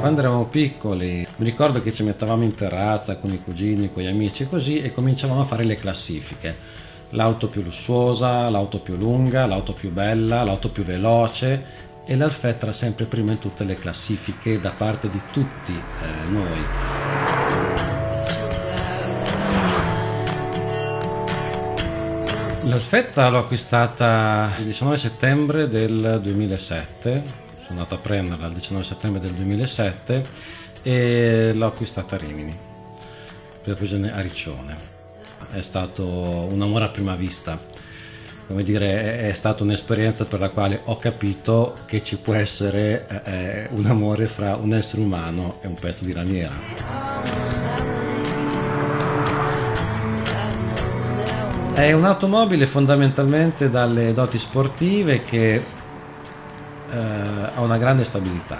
Quando eravamo piccoli mi ricordo che ci mettevamo in terrazza con i cugini, con gli amici così e cominciavamo a fare le classifiche. L'auto più lussuosa, l'auto più lunga, l'auto più bella, l'auto più veloce e l'Alfetta era sempre prima in tutte le classifiche da parte di tutti noi. L'Alfetta l'ho acquistata il 19 settembre del 2007. Sono andato a prenderla il 19 settembre del 2007 e l'ho acquistata a Rimini, per precisione a Riccione. È stato un amore a prima vista, come dire, è stata un'esperienza per la quale ho capito che ci può essere un amore fra un essere umano e un pezzo di lamiera. È un'automobile fondamentalmente dalle doti sportive che ha una grande stabilità.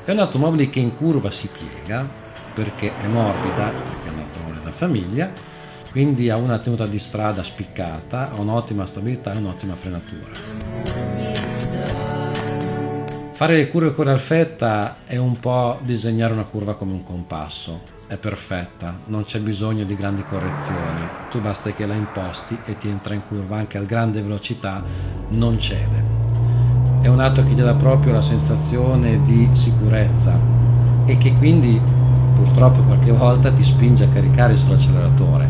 È un'automobile che in curva si piega perché è morbida, perché è un'automobile da famiglia, quindi ha una tenuta di strada spiccata, ha un'ottima stabilità e un'ottima frenatura. Fare le curve con l'Alfetta è un po' disegnare una curva come un compasso. È perfetta, non c'è bisogno di grandi correzioni, tu basta che la imposti e ti entra in curva anche a grande velocità, non cede. È un'auto che ti dà proprio la sensazione di sicurezza e che quindi purtroppo qualche volta ti spinge a caricare sull'acceleratore,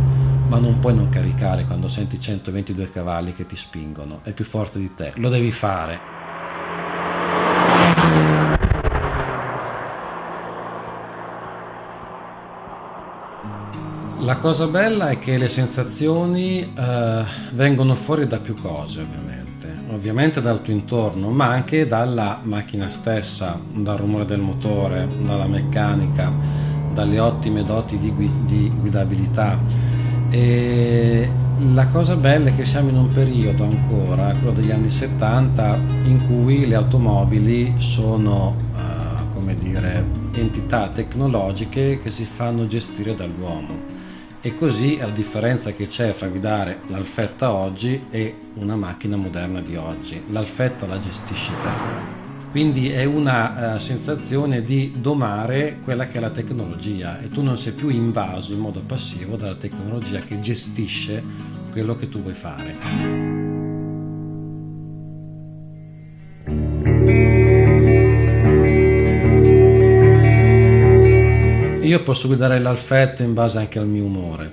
ma non puoi non caricare quando senti 122 cavalli che ti spingono, è più forte di te, lo devi fare. La cosa bella è che le sensazioni vengono fuori da più cose, ovviamente dal tuo intorno, ma anche dalla macchina stessa, dal rumore del motore, dalla meccanica, dalle ottime doti di guidabilità. E la cosa bella è che siamo in un periodo ancora, quello degli anni 70, in cui le automobili sono, come dire, entità tecnologiche che si fanno gestire dall'uomo. E così la differenza che c'è fra guidare l'Alfetta oggi e una macchina moderna di oggi. L'Alfetta la gestisci te. Quindi è una sensazione di domare quella che è la tecnologia e tu non sei più invaso in modo passivo dalla tecnologia che gestisce quello che tu vuoi fare. Io posso guidare l'Alfetta in base anche al mio umore.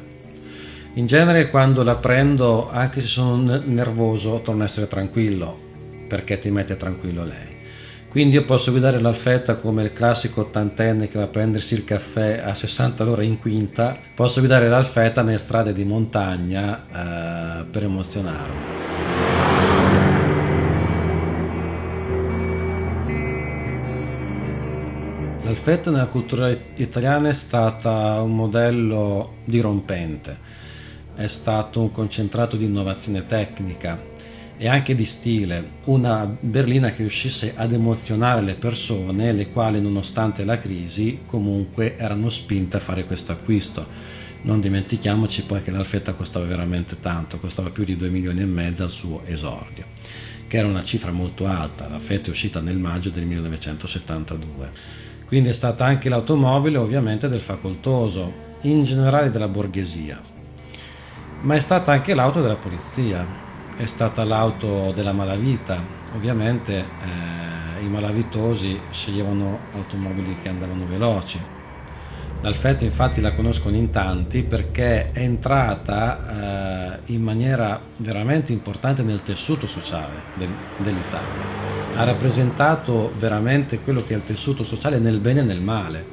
In genere quando la prendo, anche se sono nervoso, torno a essere tranquillo, perché ti mette tranquillo lei. Quindi io posso guidare l'Alfetta come il classico ottantenne che va a prendersi il caffè a 60 all'ora in quinta, posso guidare l'Alfetta nelle strade di montagna per emozionarmi. L'Alfetta nella cultura italiana è stata un modello dirompente, è stato un concentrato di innovazione tecnica e anche di stile, una berlina che riuscisse ad emozionare le persone, le quali nonostante la crisi comunque erano spinte a fare questo acquisto. Non dimentichiamoci poi che l'Alfetta costava veramente tanto, costava più di 2,5 milioni al suo esordio, che era una cifra molto alta. L'Alfetta è uscita nel maggio del 1972. Quindi è stata anche l'automobile ovviamente del facoltoso, in generale della borghesia, ma è stata anche l'auto della polizia, è stata l'auto della malavita. Ovviamente i malavitosi sceglievano automobili che andavano veloci. L'Alfetta infatti la conoscono in tanti perché è entrata in maniera veramente importante nel tessuto sociale dell'Italia. Ha rappresentato veramente quello che è il tessuto sociale nel bene e nel male.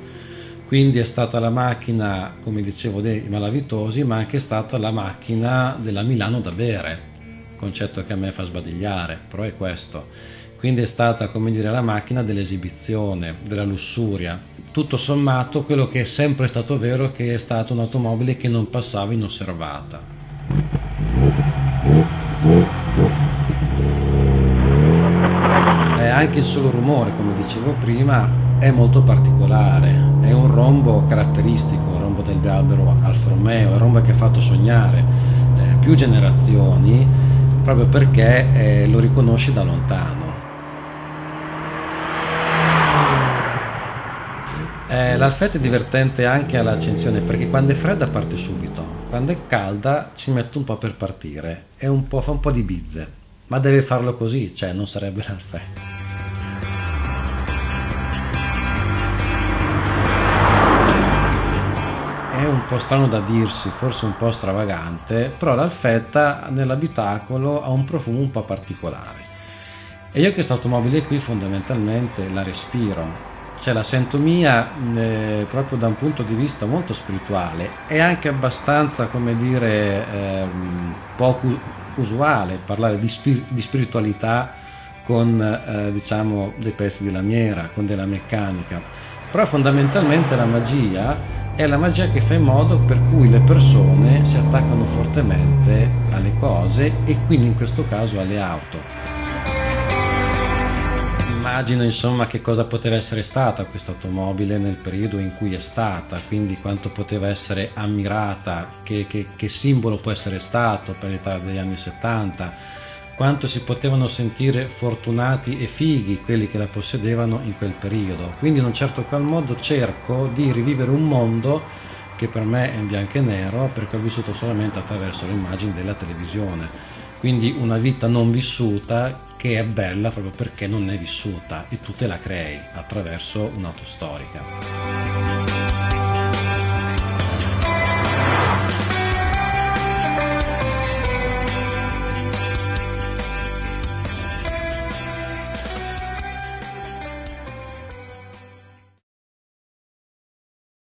Quindi è stata la macchina, come dicevo, dei malavitosi, ma anche stata la macchina della Milano da bere, concetto che a me fa sbadigliare, però è questo. Quindi è stata, come dire, la macchina dell'esibizione, della lussuria. Tutto sommato quello che è sempre stato vero è che è stata un'automobile che non passava inosservata. E anche il solo rumore, come dicevo prima, è molto particolare, è un rombo caratteristico, il rombo del Galbero Alfa Romeo, è un rombo che ha fatto sognare più generazioni proprio perché lo riconosci da lontano. L'Alfetta è divertente anche all'accensione perché quando è fredda parte subito, quando è calda ci mette un po' per partire, fa un po' di bizze, ma deve farlo così, cioè non sarebbe l'Alfetta. È un po' strano da dirsi, forse un po' stravagante, però l'Alfetta nell'abitacolo ha un profumo un po' particolare. E io questa automobile qui fondamentalmente la respiro, cioè la sento mia proprio da un punto di vista molto spirituale e anche abbastanza, come dire, poco usuale parlare di spiritualità con diciamo dei pezzi di lamiera, con della meccanica, però fondamentalmente la magia è la magia che fa in modo per cui le persone si attaccano fortemente alle cose e quindi in questo caso alle auto. Immagino insomma che cosa poteva essere stata questa automobile nel periodo in cui è stata, quindi quanto poteva essere ammirata, che simbolo può essere stato per l'Italia degli anni 70, quanto si potevano sentire fortunati e fighi quelli che la possedevano in quel periodo. Quindi in un certo qual modo cerco di rivivere un mondo che per me è in bianco e nero perché ho vissuto solamente attraverso le immagini della televisione. Quindi una vita non vissuta che è bella proprio perché non è vissuta e tu te la crei attraverso un'auto storica.